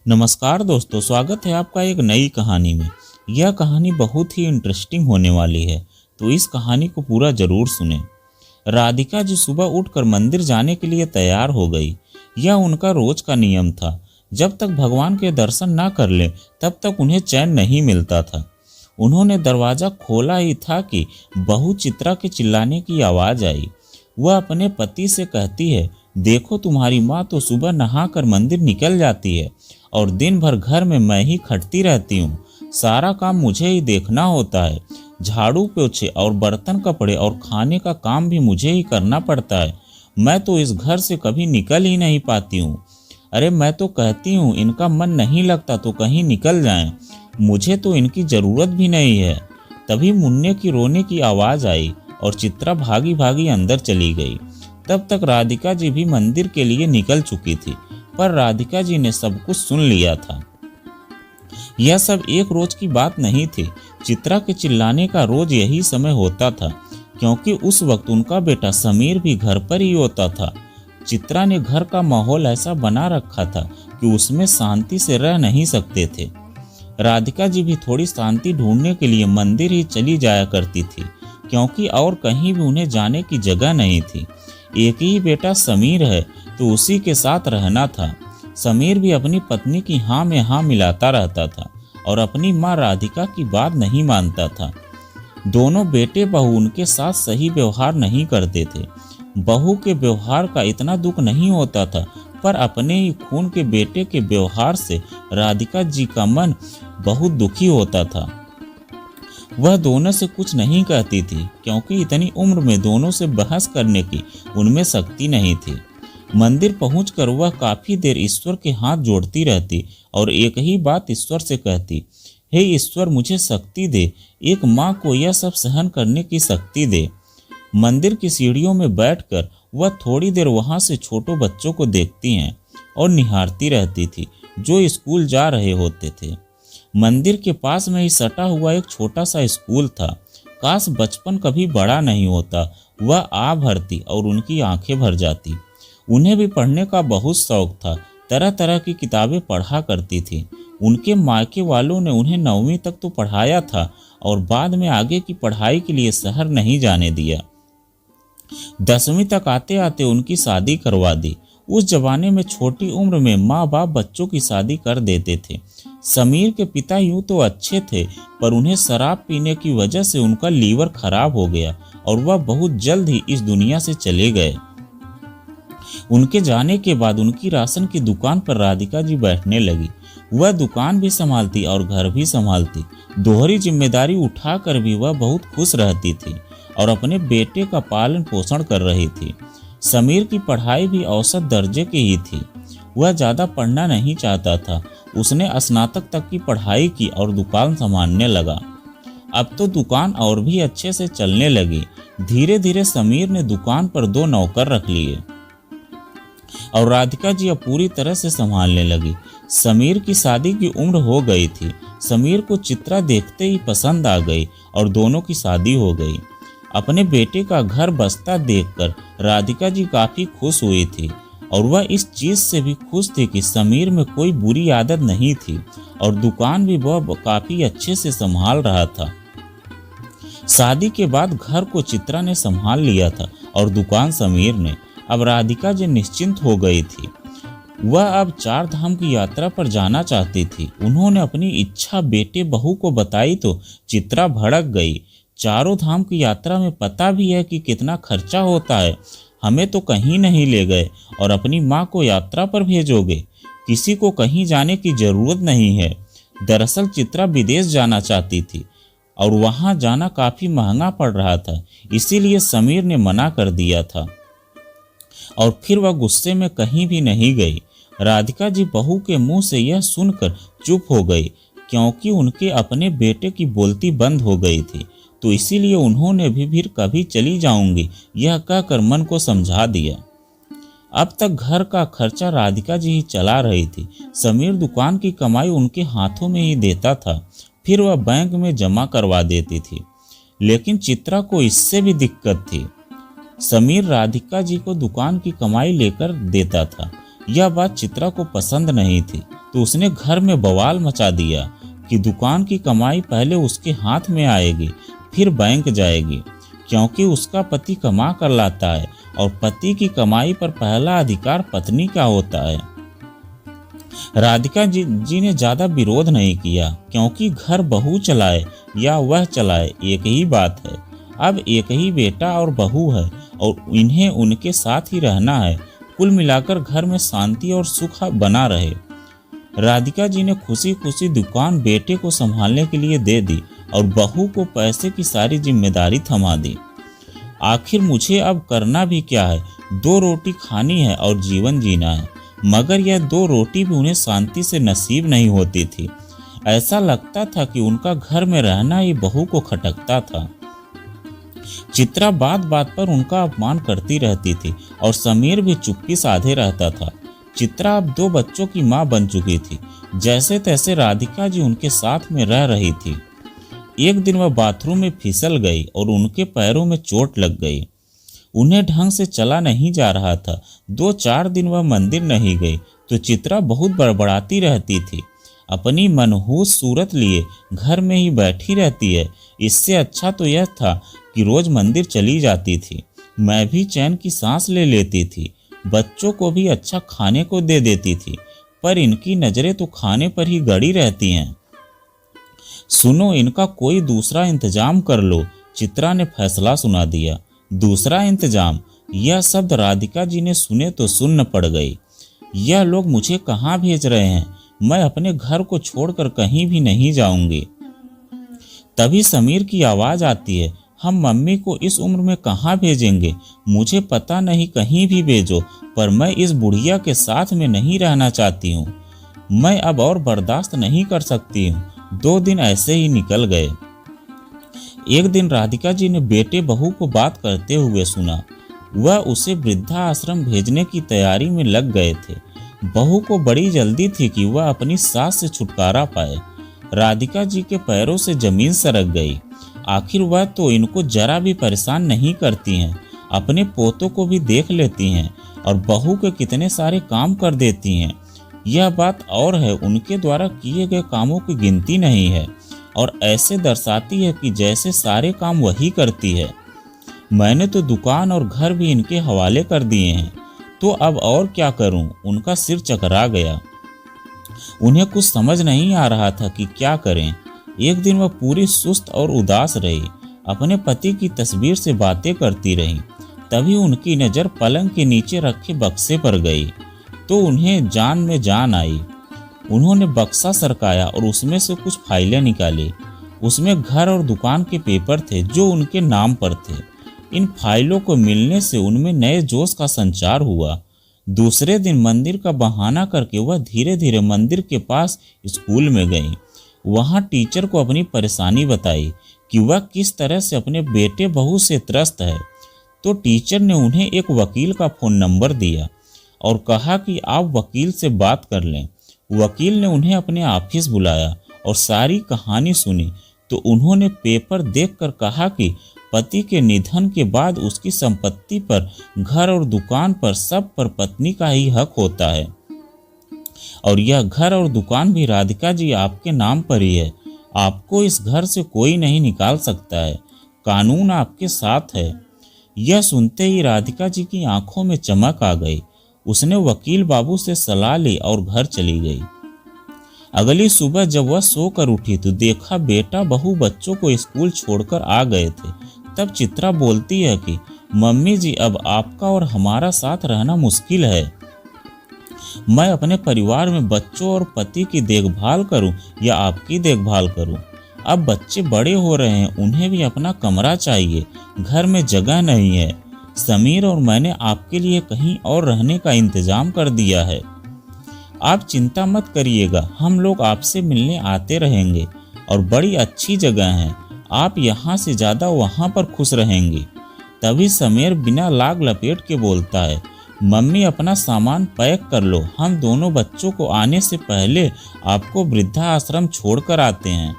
नमस्कार दोस्तों, स्वागत है आपका एक नई कहानी में। यह कहानी बहुत ही इंटरेस्टिंग होने वाली है, तो इस कहानी को पूरा जरूर सुनें। राधिका जी सुबह उठकर मंदिर जाने के लिए तैयार हो गई। यह उनका रोज का नियम था। जब तक भगवान के दर्शन ना कर ले तब तक उन्हें चैन नहीं मिलता था। उन्होंने दरवाज़ा खोला ही था कि बहू चित्रा के चिल्लाने की आवाज़ आई। वह अपने पति से कहती है, देखो तुम्हारी माँ तो सुबह नहाकर मंदिर निकल जाती है और दिन भर घर में मैं ही खटती रहती हूँ। सारा काम मुझे ही देखना होता है। झाड़ू पोछे और बर्तन कपड़े और खाने का काम भी मुझे ही करना पड़ता है। मैं तो इस घर से कभी निकल ही नहीं पाती हूँ। अरे मैं तो कहती हूँ इनका मन नहीं लगता तो कहीं निकल जाएं। मुझे तो इनकी ज़रूरत भी नहीं है। तभी मुन्ने की रोने की आवाज़ आई और चित्रा भागी भागी अंदर चली गई। तब तक राधिका जी भी मंदिर के लिए निकल चुकी थी, पर राधिका जी ने सब कुछ सुन लिया था। यह सब एक रोज की बात नहीं थी। चित्रा के चिल्लाने का रोज यही समय होता था, क्योंकि उस वक्त उनका बेटा समीर भी घर पर ही होता था। चित्रा ने घर का माहौल ऐसा बना रखा था कि उसमें शांति से रह नहीं सकते थे। राधिका जी भी थोड़ी शांति ढूंढने के लिए मंदिर ही चली जाया करती थी, क्योंकि और कहीं भी उन्हें जाने की जगह नहीं थी। एक ही बेटा समीर है तो उसी के साथ रहना था। समीर भी अपनी पत्नी की हाँ में हाँ मिलाता रहता था और अपनी माँ राधिका की बात नहीं मानता था। दोनों बेटे बहू उनके साथ सही व्यवहार नहीं करते थे। बहू के व्यवहार का इतना दुख नहीं होता था, पर अपने ही खून के बेटे के व्यवहार से राधिका जी का मन बहुत दुखी होता था। वह दोनों से कुछ नहीं कहती थी, क्योंकि इतनी उम्र में दोनों से बहस करने की उनमें शक्ति नहीं थी। मंदिर पहुंचकर वह काफी देर ईश्वर के हाथ जोड़ती रहती और एक ही बात ईश्वर से कहती, हे ईश्वर मुझे शक्ति दे, एक माँ को यह सब सहन करने की शक्ति दे। मंदिर की सीढ़ियों में बैठकर वह थोड़ी देर वहां से छोटे बच्चों को देखती हैं और निहारती रहती थी, जो स्कूल जा रहे होते थे। मंदिर के पास में ही सटा हुआ एक छोटा सा स्कूल था। काश बचपन कभी बड़ा नहीं होता। वह आ भरती और उनकी आंखें भर जाती। उन्हें भी पढ़ने का बहुत शौक था। तरह तरह की किताबें पढ़ा करती थी। उनके मायके वालों ने उन्हें 9वीं तक तो पढ़ाया था और बाद में आगे की पढ़ाई के लिए शहर नहीं जाने दिया। 10वीं तक आते आते उनकी शादी करवा दी। उस जमाने में छोटी उम्र में माँ बाप बच्चों की शादी कर देते थे। समीर के पिता यूं तो अच्छे थे, पर उन्हें शराब पीने की वजह से उनका लीवर खराब हो गया और वह बहुत जल्द ही इस दुनिया से चले गए। उनके जाने के बाद उनकी राशन की दुकान पर राधिका जी बैठने लगी। वह दुकान भी संभालती और घर भी संभालती। दोहरी जिम्मेदारी उठाकर भी वह बहुत खुश रहती थी और अपने बेटे का पालन पोषण कर रही थी। समीर की पढ़ाई भी औसत दर्जे की ही थी। वह ज़्यादा पढ़ना नहीं चाहता था। उसने स्नातक तक की पढ़ाई की और दुकान संभालने लगा। अब तो दुकान और भी अच्छे से चलने लगी। धीरे धीरे समीर ने दुकान पर 2 नौकर रख लिए और राधिका जी अब पूरी तरह से संभालने लगी। समीर की शादी की उम्र हो गई थी। समीर को चित्रा देखते ही पसंद आ गई और दोनों की शादी हो गई। अपने बेटे का घर बसता देखकर राधिका जी काफ़ी खुश हुई थी और वह इस चीज़ से भी खुश थी कि समीर में कोई बुरी आदत नहीं थी और दुकान भी वह काफ़ी अच्छे से संभाल रहा था। शादी के बाद घर को चित्रा ने संभाल लिया था और दुकान समीर ने। अब राधिका जी निश्चिंत हो गई थी। वह अब 4 धाम की यात्रा पर जाना चाहती थी। उन्होंने अपनी इच्छा बेटे बहू को बताई तो चित्रा भड़क गई। 4 धाम की यात्रा में पता भी है कि कितना खर्चा होता है। हमें तो कहीं नहीं ले गए और अपनी माँ को यात्रा पर भेजोगे। किसी को कहीं जाने की ज़रूरत नहीं है। दरअसल चित्रा विदेश जाना चाहती थी और वहाँ जाना काफ़ी महंगा पड़ रहा था, इसीलिए समीर ने मना कर दिया था और फिर वह गुस्से में कहीं भी नहीं गई। राधिका जी बहू के मुंह से यह सुनकर चुप हो गई, क्योंकि उनके अपने बेटे की बोलती बंद हो गई थी, तो इसीलिए उन्होंने भी फिर कभी चली जाऊंगी यह कहकर मन को समझा दिया। अब तक घर का खर्चा राधिका जी ही चला रही थी। समीर दुकान की कमाई उनके हाथों में ही देता था, फिर वह बैंक में जमा करवा देती थी। लेकिन चित्रा को इससे भी दिक्कत थी। समीर राधिका जी को दुकान की कमाई लेकर देता था, यह बात चित्रा को पसंद नहीं थी, तो उसने घर में बवाल मचा दिया कि दुकान की कमाई पहले उसके हाथ में आएगी, फिर बैंक जाएगी, क्योंकि उसका पति कमा कर लाता है और पति की कमाई पर पहला अधिकार पत्नी का होता है। राधिका जी ने ज्यादा विरोध नहीं किया, क्योंकि घर बहू चलाए या वह चलाए एक ही बात है। अब एक ही बेटा और बहू है और इन्हें उनके साथ ही रहना है। कुल मिलाकर घर में शांति और सुख बना रहे। राधिका जी ने खुशी खुशी दुकान बेटे को संभालने के लिए दे दी और बहू को पैसे की सारी जिम्मेदारी थमा दी। आखिर मुझे अब करना भी क्या है, 2 रोटी खानी है और जीवन जीना है। मगर यह 2 रोटी भी उन्हें शांति से नसीब नहीं होती थी। ऐसा लगता था कि उनका घर में रहना ही बहू को खटकता था। चित्रा बात बात पर उनका अपमान करती रहती थी और समीर भी चुप्पी साधे रहता था। चित्रा अब 2 बच्चों की मां बन चुकी थी। जैसे तैसे राधिका जी उनके साथ में रह रही थी। एक दिन वह बाथरूम में फिसल गई और उनके पैरों में चोट लग गई। उन्हें ढंग से चला नहीं जा रहा था। 2-4 दिन वह मंदिर नहीं गई तो चित्रा बहुत बड़बड़ाती रहती थी। अपनी मनहूस सूरत लिए घर में ही बैठी रहती है। इससे अच्छा तो यह था कि रोज मंदिर चली जाती थी। मैं भी चैन की सांस ले लेती थी। बच्चों को भी अच्छा खाने को दे देती थी। पर इनकी नजरें तो खाने पर ही गड़ी रहती हैं। सुनो, इनका कोई दूसरा इंतजाम कर लो, चित्रा ने फैसला सुना दिया। दूसरा इंतजाम? यह शब्द राधिका जी ने सुने तो सुन्न पड़ गई। यह लोग मुझे कहाँ भेज रहे हैं? मैं अपने घर को छोड़कर कहीं भी नहीं जाऊंगी। तभी समीर की आवाज आती है, हम मम्मी को इस उम्र में कहाँ भेजेंगे? मुझे पता नहीं, कहीं भी भेजो, पर मैं इस बुढ़िया के साथ में नहीं रहना चाहती हूँ। मैं अब और बर्दाश्त नहीं कर सकती हूँ। 2 दिन ऐसे ही निकल गए। एक दिन राधिका जी ने बेटे बहू को बात करते हुए सुना। वह उसे वृद्धा आश्रम भेजने की तैयारी में लग गए थे। बहू को बड़ी जल्दी थी कि वह अपनी सास से छुटकारा पाए। राधिका जी के पैरों से जमीन सरक गई। आखिर वह तो इनको जरा भी परेशान नहीं करती हैं। अपने पोतों को भी देख लेती हैं और बहू के कितने सारे काम कर देती हैं। यह बात और है, उनके द्वारा किए गए कामों की गिनती नहीं है और ऐसे दर्शाती है कि जैसे सारे काम वही करती है। मैंने तो दुकान और घर भी इनके हवाले कर दिए हैं, तो अब और क्या करूं? उनका सिर चकरा गया। उन्हें कुछ समझ नहीं आ रहा था कि क्या करें। एक दिन वह पूरी सुस्त और उदास रही, अपने पति की तस्वीर से बातें करती रही। तभी उनकी नज़र पलंग के नीचे रखे बक्से पर गई तो उन्हें जान में जान आई। उन्होंने बक्सा सरकाया और उसमें से कुछ फाइलें निकाली। उसमें घर और दुकान के पेपर थे जो उनके नाम पर थे। इन फाइलों को मिलने से उनमें नए जोश का संचार हुआ। दूसरे दिन मंदिर का बहाना करके वह धीरे धीरे मंदिर के पास स्कूल में गई। वहां टीचर को अपनी परेशानी बताई कि वह किस तरह से अपने बेटे बहू से त्रस्त है। तो टीचर ने उन्हें एक वकील का फ़ोन नंबर दिया और कहा कि आप वकील से बात कर लें। वकील ने उन्हें अपने ऑफिस बुलाया और सारी कहानी सुनी तो उन्होंने पेपर देखकर कहा कि पति के निधन के बाद उसकी संपत्ति पर, घर और दुकान पर, सब पर पत्नी का ही हक होता है और यह घर और दुकान भी राधिका जी आपके नाम पर ही है। आपको इस घर से कोई नहीं निकाल सकता है। कानून आपके साथ है। यह सुनते ही राधिका जी की आंखों में चमक आ गई। उसने वकील बाबू से सलाह ली और घर चली गई। अगली सुबह जब वह सोकर उठी तो देखा बेटा बहू बच्चों को स्कूल छोड़कर आ गए थे। तब चित्रा बोलती है कि मम्मी जी, अब आपका और हमारा साथ रहना मुश्किल है। मैं अपने परिवार में बच्चों और पति की देखभाल करूं या आपकी देखभाल करूं? अब बच्चे बड़े हो रहे हैं, उन्हें भी अपना कमरा चाहिए। घर में जगह नहीं है। समीर और मैंने आपके लिए कहीं और रहने का इंतजाम कर दिया है। आप चिंता मत करिएगा, हम लोग आपसे मिलने आते रहेंगे और बड़ी अच्छी जगह है। आप यहाँ से ज़्यादा वहाँ पर खुश रहेंगी। तभी समीर बिना लाग लपेट के बोलता है, मम्मी अपना सामान पैक कर लो, हम दोनों बच्चों को आने से पहले आपको वृद्धा आश्रम छोड़कर आते हैं।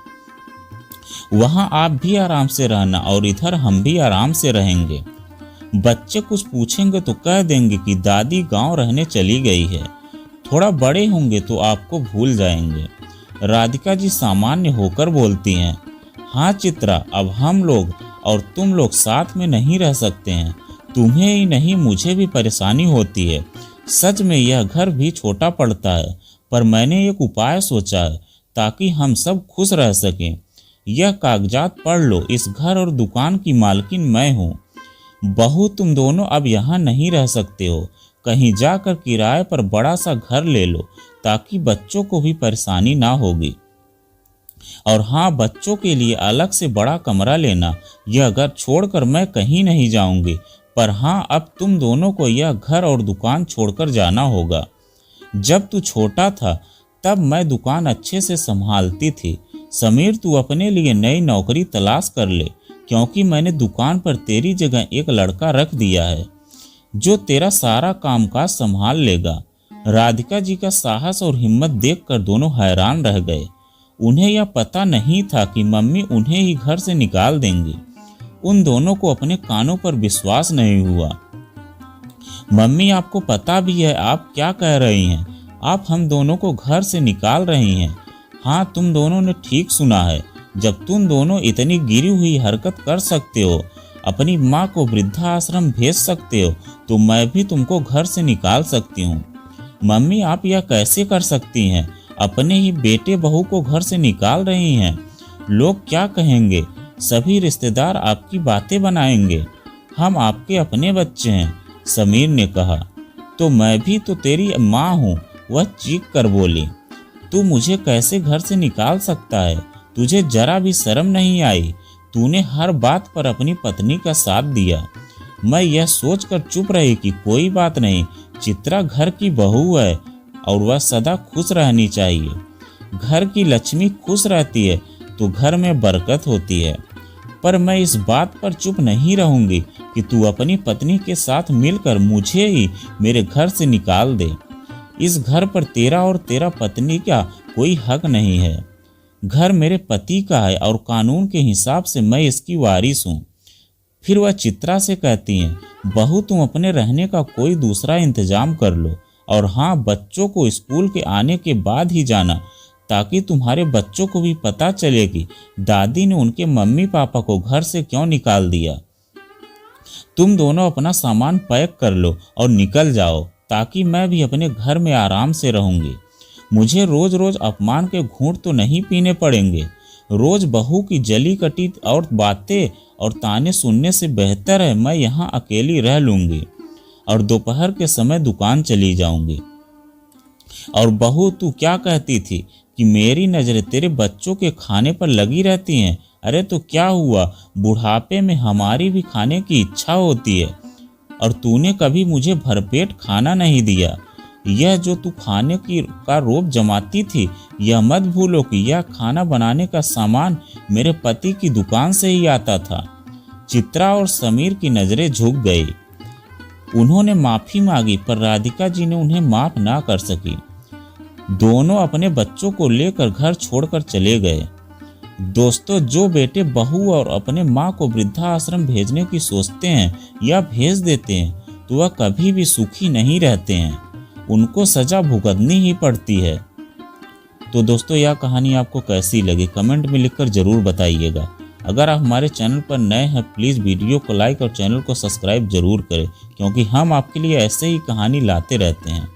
वहाँ आप भी आराम से रहना और इधर हम भी आराम से रहेंगे। बच्चे कुछ पूछेंगे तो कह देंगे कि दादी गांव रहने चली गई है। थोड़ा बड़े होंगे तो आपको भूल जाएंगे। राधिका जी सामान्य होकर बोलती हैं, हाँ चित्रा, अब हम लोग और तुम लोग साथ में नहीं रह सकते हैं। तुम्हें ही नहीं मुझे भी परेशानी होती है। सच में यह घर भी छोटा पड़ता है, पर मैंने एक उपाय सोचा है ताकि हम सब खुश रह सकें। यह कागजात पढ़ लो, इस घर और दुकान की मालकिन मैं हूँ। बहू, तुम दोनों अब यहाँ नहीं रह सकते हो। कहीं जाकर किराए पर बड़ा सा घर ले लो ताकि बच्चों को भी परेशानी ना होगी। और हाँ, बच्चों के लिए अलग से बड़ा कमरा लेना। यह घर छोड़कर मैं कहीं नहीं जाऊंगी, पर हाँ, अब तुम दोनों को यह घर और दुकान छोड़कर जाना होगा। जब तू छोटा था तब मैं दुकान अच्छे से संभालती थी। समीर, तू अपने लिए नई नौकरी तलाश कर ले, क्योंकि मैंने दुकान पर तेरी जगह एक लड़का रख दिया है जो तेरा सारा कामकाज संभाल लेगा। राधिका जी का साहस और हिम्मत देखकर दोनों हैरान रह गए। उन्हें यह पता नहीं था कि मम्मी उन्हें ही घर से निकाल देंगी। उन दोनों को अपने कानों पर विश्वास नहीं हुआ। मम्मी, आपको पता भी है आप क्या कह रही हैं? आप हम दोनों को घर से निकाल रही हैं। हाँ, तुम दोनों ने ठीक सुना है। जब तुम दोनों इतनी गिरी हुई हरकत कर सकते हो, अपनी माँ को वृद्धाश्रम भेज सकते हो, तो मैं भी तुमको घर से निकाल सकती हूँ। मम्मी, आप यह कैसे कर सकती हैं? अपने ही बेटे बहू को घर से निकाल रही हैं। लोग क्या कहेंगे? सभी रिश्तेदार आपकी बातें बनाएंगे। हम आपके अपने बच्चे हैं, समीर ने कहा। तो मैं भी तो तेरी माँ हूँ, वह चीख कर बोली। तू मुझे कैसे घर से निकाल सकता है? तुझे जरा भी शर्म नहीं आई? तूने हर बात पर अपनी पत्नी का साथ दिया। मैं यह सोचकर चुप रही कि कोई बात नहीं, चित्रा घर की बहू है और वह सदा खुश रहनी चाहिए। घर की लक्ष्मी खुश रहती है तो घर में बरकत होती है। पर मैं इस बात पर चुप नहीं रहूंगी कि तू अपनी पत्नी के साथ मिलकर मुझे ही मेरे घर से निकाल दे। इस घर पर तेरा और तेरा पत्नी का कोई हक नहीं है। घर मेरे पति का है और कानून के हिसाब से मैं इसकी वारिस हूँ। फिर वह चित्रा से कहती हैं, बहू, तुम अपने रहने का कोई दूसरा इंतजाम कर लो। और हाँ, बच्चों को स्कूल के आने के बाद ही जाना, ताकि तुम्हारे बच्चों को भी पता चले कि दादी ने उनके मम्मी पापा को घर से क्यों निकाल दिया। तुम दोनों अपना सामान पैक कर लो और निकल जाओ, ताकि मैं भी अपने घर में आराम से रहूंगी। मुझे रोज रोज अपमान के घूंट तो नहीं पीने पड़ेंगे। रोज बहू की जली कटी और बातें और ताने सुनने से बेहतर है मैं यहाँ अकेली रह लूंगी और दोपहर के समय दुकान चली जाऊंगी। और बहू, तू क्या कहती थी कि मेरी नजरें तेरे बच्चों के खाने पर लगी रहती हैं? अरे तो क्या हुआ, बुढ़ापे में हमारी भी खाने की इच्छा होती है। और तूने कभी मुझे भरपेट खाना नहीं दिया। यह जो तू खाने का रोब जमाती थी, यह मत भूलो कि यह खाना बनाने का सामान मेरे पति की दुकान से ही आता था। चित्रा और समीर की नजरें झुक गई। उन्होंने माफी मांगी, पर राधिका जी ने उन्हें माफ ना कर सकी। दोनों अपने बच्चों को लेकर घर छोड़कर चले गए। दोस्तों, जो बेटे बहू और अपने माँ को वृद्धाश्रम भेजने की सोचते हैं या भेज देते हैं, तो वह कभी भी सुखी नहीं रहते हैं। उनको सजा भुगतनी ही पड़ती है। तो दोस्तों, यह कहानी आपको कैसी लगी कमेंट में लिखकर जरूर बताइएगा। अगर आप हमारे चैनल पर नए हैं, प्लीज़ वीडियो को लाइक और चैनल को सब्सक्राइब जरूर करें, क्योंकि हम आपके लिए ऐसे ही कहानी लाते रहते हैं।